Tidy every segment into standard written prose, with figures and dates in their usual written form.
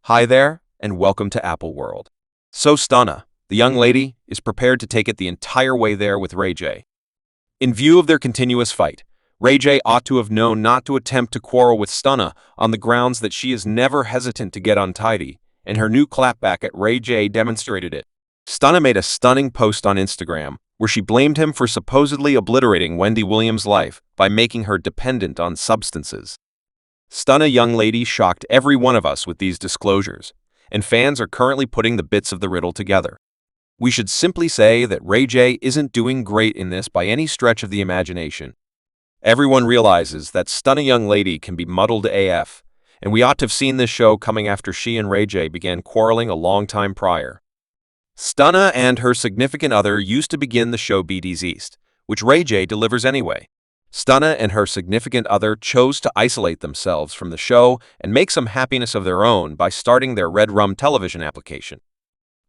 Hi there, and welcome to Apple World. So Stunna, the young lady, is prepared to take it the entire way there with Ray J. In view of their continuous fight, Ray J ought to have known not to attempt to quarrel with Stunna on the grounds that she is never hesitant to get untidy, and her new clapback at Ray J demonstrated it. Stunna made a stunning post on Instagram where she blamed him for supposedly obliterating Wendy Williams' life by making her dependent on substances. Stunna young lady shocked every one of us with these disclosures, and fans are currently putting the bits of the riddle together. We should simply say that Ray J isn't doing great in this by any stretch of the imagination. Everyone realizes that Stunna young lady can be muddled AF, and we ought to have seen this show coming after she and Ray J began quarreling a long time prior. Stunna and her significant other used to begin the show BD's East, which Ray J delivers anyway. Stunna and her significant other chose to isolate themselves from the show and make some happiness of their own by starting their Red Rum television application.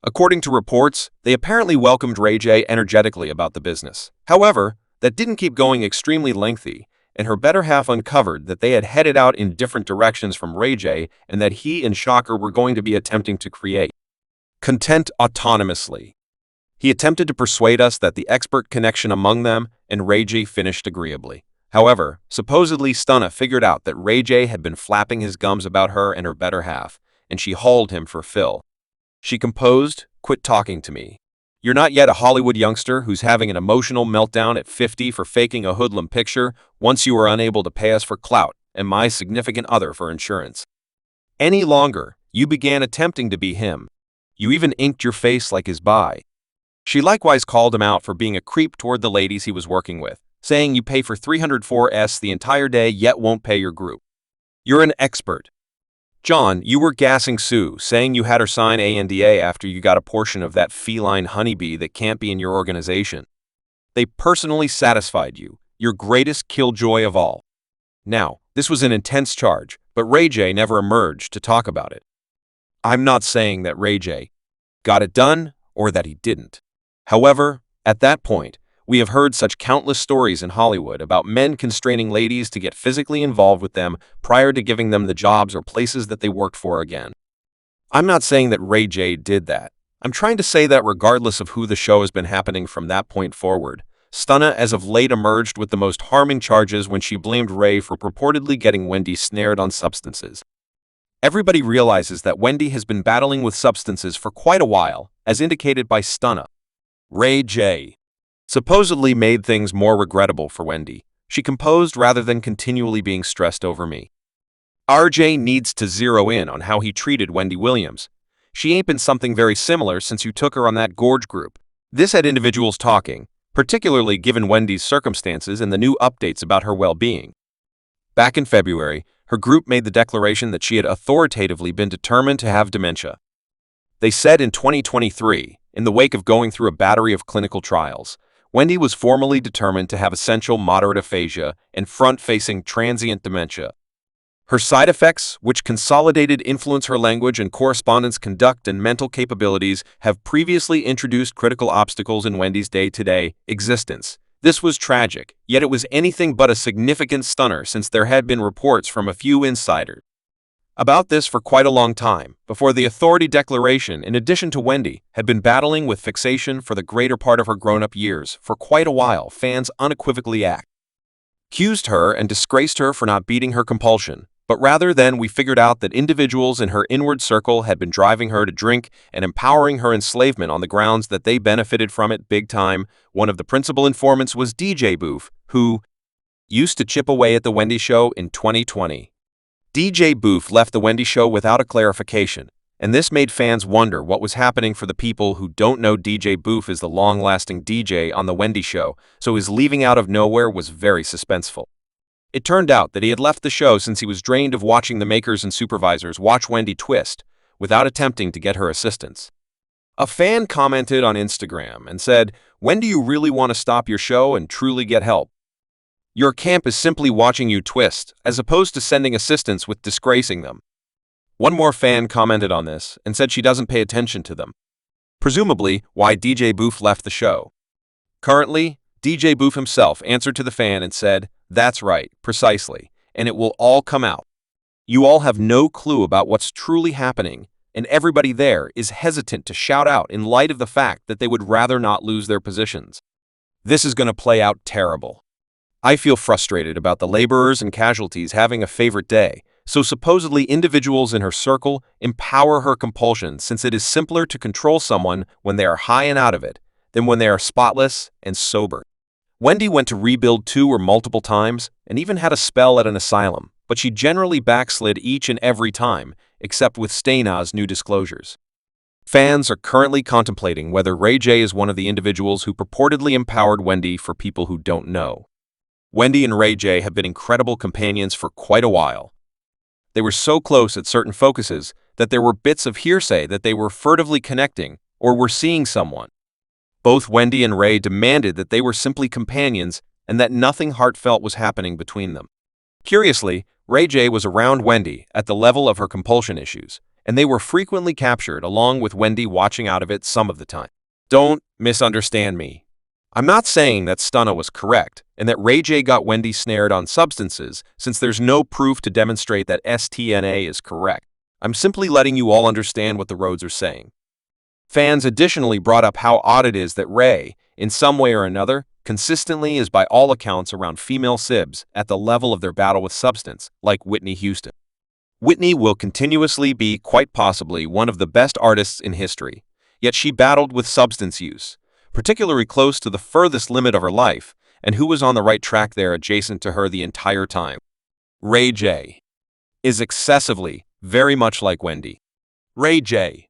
According to reports, they apparently welcomed Ray J energetically about the business. However, that didn't keep going extremely lengthy, and her better half uncovered that they had headed out in different directions from Ray J and that he and Shocker were going to be attempting to create content autonomously. He attempted to persuade us that the expert connection among them and Ray J finished agreeably. However, supposedly Stunna figured out that Ray J had been flapping his gums about her and her better half, and she hauled him for Phil. She composed, "Quit talking to me. You're not yet a Hollywood youngster who's having an emotional meltdown at 50 for faking a hoodlum picture once you were unable to pay us for clout and my significant other for insurance. Any longer, you began attempting to be him. You even inked your face like his bi." She likewise called him out for being a creep toward the ladies he was working with, saying you pay for 304S the entire day yet won't pay your group. You're an expert. John, you were gassing Sue, saying you had her sign ANDA after you got a portion of that feline honeybee that can't be in your organization. They personally satisfied you, your greatest killjoy of all. Now, this was an intense charge, but Ray J never emerged to talk about it. I'm not saying that Ray J got it done or that he didn't. However, at that point, we have heard such countless stories in Hollywood about men constraining ladies to get physically involved with them prior to giving them the jobs or places that they worked for again. I'm not saying that Ray J did that. I'm trying to say that regardless of who the show has been happening from that point forward, Stunna as of late emerged with the most harming charges when she blamed Ray for purportedly getting Wendy snared on substances. Everybody realizes that Wendy has been battling with substances for quite a while, as indicated by Stunna. Ray J supposedly made things more regrettable for Wendy. She composed rather than continually being stressed over me. RJ needs to zero in on how he treated Wendy Williams. She ain't been something very similar since you took her on that gorge group. This had individuals talking, particularly given Wendy's circumstances and the new updates about her well-being. Back in February, her group made the declaration that she had authoritatively been determined to have dementia. They said in 2023, in the wake of going through a battery of clinical trials, Wendy was formally determined to have essential moderate aphasia and front-facing transient dementia. Her side effects, which consolidated influence her language and correspondence conduct and mental capabilities, have previously introduced critical obstacles in Wendy's day-to-day existence. This was tragic, yet it was anything but a significant stunner since there had been reports from a few insiders about this for quite a long time, before the authority declaration. In addition to Wendy, had been battling with fixation for the greater part of her grown-up years. For quite a while, fans unequivocally accused her and disgraced her for not beating her compulsion, but rather than we figured out that individuals in her inward circle had been driving her to drink and empowering her enslavement on the grounds that they benefited from it big time. One of the principal informants was DJ Boof, who used to chip away at the Wendy Show in 2020. DJ Boof left the Wendy Show without a clarification, and this made fans wonder what was happening. For the people who don't know, DJ Boof is the long-lasting DJ on the Wendy Show, so his leaving out of nowhere was very suspenseful. It turned out that he had left the show since he was drained of watching the makers and supervisors watch Wendy twist, without attempting to get her assistance. A fan commented on Instagram and said, "When do you really want to stop your show and truly get help? Your camp is simply watching you twist, as opposed to sending assistance with disgracing them." One more fan commented on this and said she doesn't pay attention to them. Presumably, why DJ Boof left the show. Currently, DJ Boof himself answered to the fan and said, "That's right, precisely, and it will all come out. You all have no clue about what's truly happening, and everybody there is hesitant to shout out in light of the fact that they would rather not lose their positions. This is going to play out terrible. I feel frustrated about the laborers and casualties having a favorite day, so supposedly individuals in her circle empower her compulsion since it is simpler to control someone when they are high and out of it than when they are spotless and sober. Wendy went to rebuild 2 or multiple times and even had a spell at an asylum, but she generally backslid each and every time, except with Stunna's new disclosures. Fans are currently contemplating whether Ray J is one of the individuals who purportedly empowered Wendy for people who don't know. Wendy and Ray J have been incredible companions for quite a while. They were so close at certain focuses that there were bits of hearsay that they were furtively connecting or were seeing someone. Both Wendy and Ray demanded that they were simply companions and that nothing heartfelt was happening between them. Curiously, Ray J was around Wendy at the level of her compulsion issues, and they were frequently captured along with Wendy watching out of it some of the time. Don't misunderstand me. I'm not saying that Stunna was correct and that Ray J got Wendy snared on substances since there's no proof to demonstrate that Stunna is correct. I'm simply letting you all understand what the roads are saying. Fans additionally brought up how odd it is that Ray, in some way or another, consistently is by all accounts around female sibs at the level of their battle with substance, like Whitney Houston. Whitney will continuously be quite possibly one of the best artists in history, yet she battled with substance use, particularly close to the furthest limit of her life, and who was on the right track there adjacent to her the entire time. Ray J is excessively, very much like Wendy. Ray J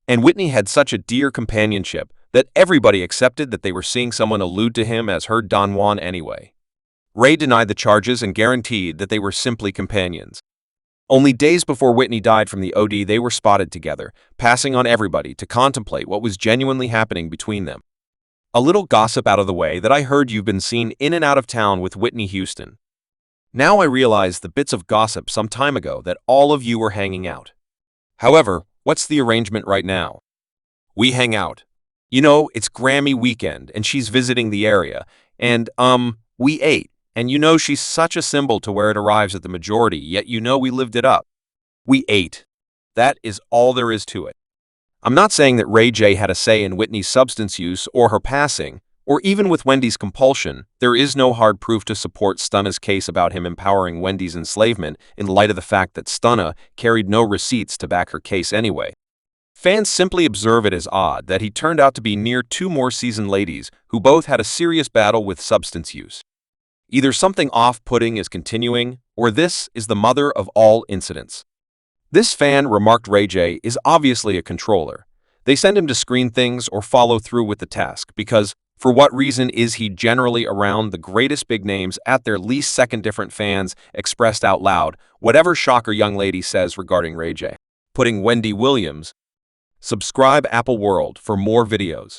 and Whitney had such a dear companionship that everybody accepted that they were seeing someone allude to him as her Don Juan anyway. Ray denied the charges and guaranteed that they were simply companions. Only days before Whitney died from the OD, they were spotted together, passing on everybody to contemplate what was genuinely happening between them. A little gossip out of the way that I heard you've been seen in and out of town with Whitney Houston. Now I realize the bits of gossip some time ago that all of you were hanging out. However, what's the arrangement right now? We hang out. You know, it's Grammy weekend and she's visiting the area, and, we ate. And you know she's such a symbol to where it arrives at the majority, yet you know we lived it up. We ate. That is all there is to it. I'm not saying that Ray J had a say in Whitney's substance use or her passing, or even with Wendy's compulsion. There is no hard proof to support Stunna's case about him empowering Wendy's enslavement in light of the fact that Stunna carried no receipts to back her case anyway. Fans simply observe it as odd that he turned out to be near 2 more seasoned ladies who both had a serious battle with substance use. Either something off-putting is continuing, or this is the mother of all incidents. This fan remarked Ray J is obviously a controller. They send him to screen things or follow through with the task because, for what reason is he generally around the greatest big names at their least second? Different fans expressed out loud whatever shocker young lady says regarding Ray J. Putting Wendy Williams. Subscribe Apple World for more videos.